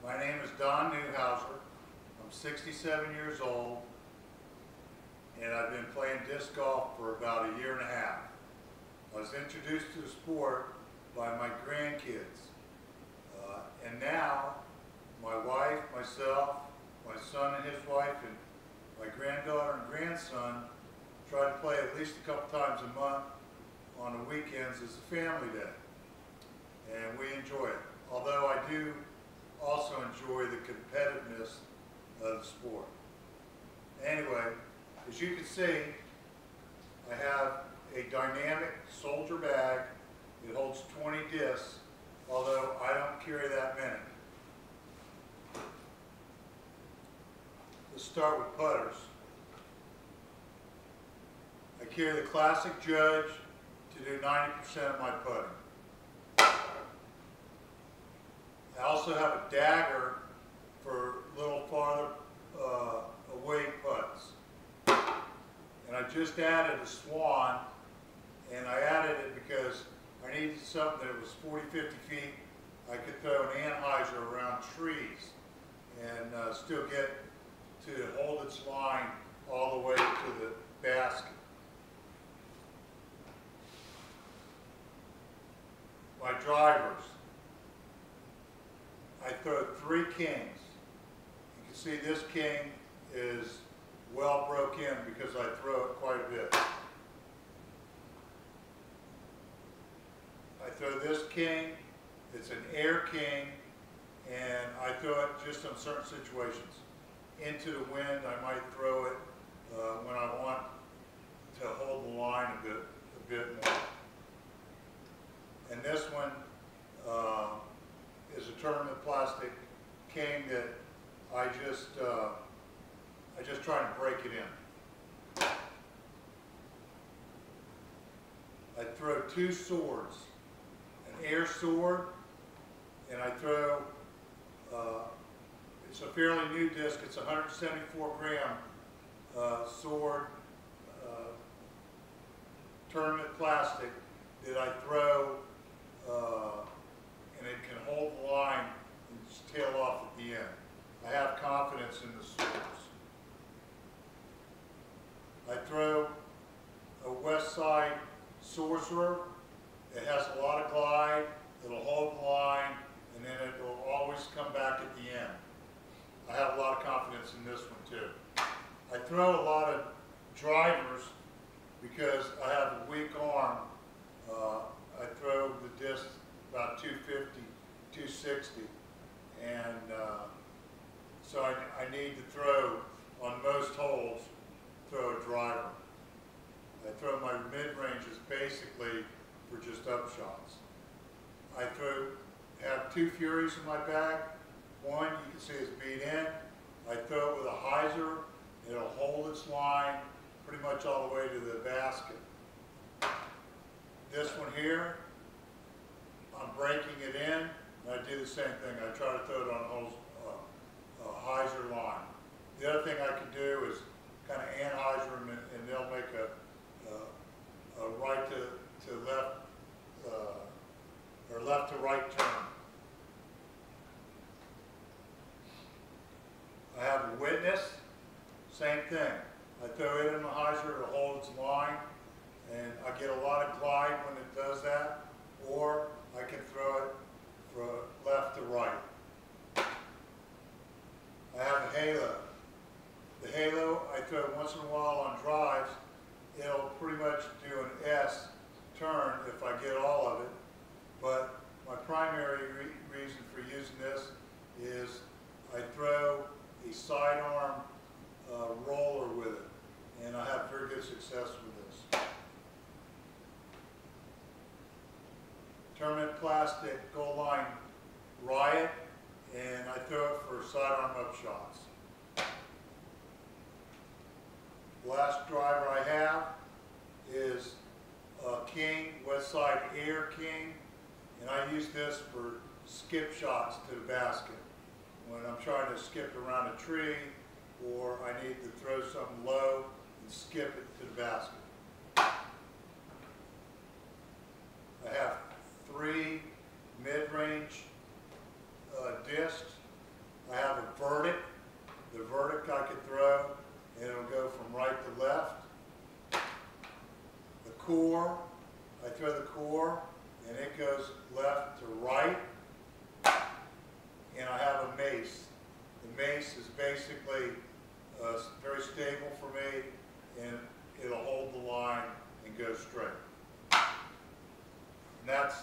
My name is Don Newhouser. I'm 67 years old, and I've been playing disc golf for about a year and a half. I was introduced to the sport by my grandkids, and now my wife, myself, my son and his wife, and my granddaughter and grandson try to play at least a couple times a month on the weekends as a family day, and we enjoy it. Although I do also enjoy the competitiveness of the sport. Anyway, as you can see, I have a dynamic soldier bag. It holds 20 discs, although I don't carry that many. Let's start with putters. I carry the Classic Judge to do 90% of my putting. I also have a dagger for a little farther away putts. And I just added a swan, and I added it because I needed something that was 40, 50 feet. I could throw an anhyzer around trees and still get to hold its line all the way to the basket. My drivers. I throw 3 kings. You can see this king is well broke in because I throw it quite a bit. I throw this king. It's an air king, and I throw it just on certain situations. Into the wind, I might throw it when I want to hold the line a bit more. And this one is a tournament plastic king that I just try to break it in. I throw 2 swords, an air sword, and I throw, it's a fairly new disc, it's a 174 gram sword, tournament plastic that I throw, and it can hold the line and just tail off at the end. I have confidence in the swords. I throw a West Side Sorcerer. It has a lot of glide, it'll hold the line, and then it will always come back at the end. I have a lot of confidence in this one too. I throw a lot of drivers because I have a weak arm. I throw the disc about 250, 260, and so I need to throw on most holes, throw a driver. I throw my mid-ranges basically for just upshots. I have 2 Furies in my bag. One you can see is beat in. I throw it with a hyzer. It'll hold its line pretty much all the way to the basket. This one here, I'm breaking it in, and I do the same thing. I try to throw it on a hyzer line. The other thing I can do is kind of anhyzer them, and they'll make a right to left, or left to right turn. I have a Witness, same thing. I throw it in the hyzer to hold its line, and I get a lot of glide when it does that, or I can throw it from left to right. I have a Halo. The Halo I throw once in a while on drives. It'll pretty much do an S turn if I get all of it, but my primary reason for using this is I throw a sidearm roller with it, and I have very good success with this. Tournament plastic goal line Riot, and I throw it for sidearm upshots. The last driver I have is a King, West Side Air King, and I use this for skip shots to the basket. When I'm trying to skip around a tree, or I need to throw something low and skip it to the basket. I have 3 mid-range discs core, I throw the core, and it goes left to right, and I have a mace. The mace is basically very stable for me, and it'll hold the line and go straight. And that's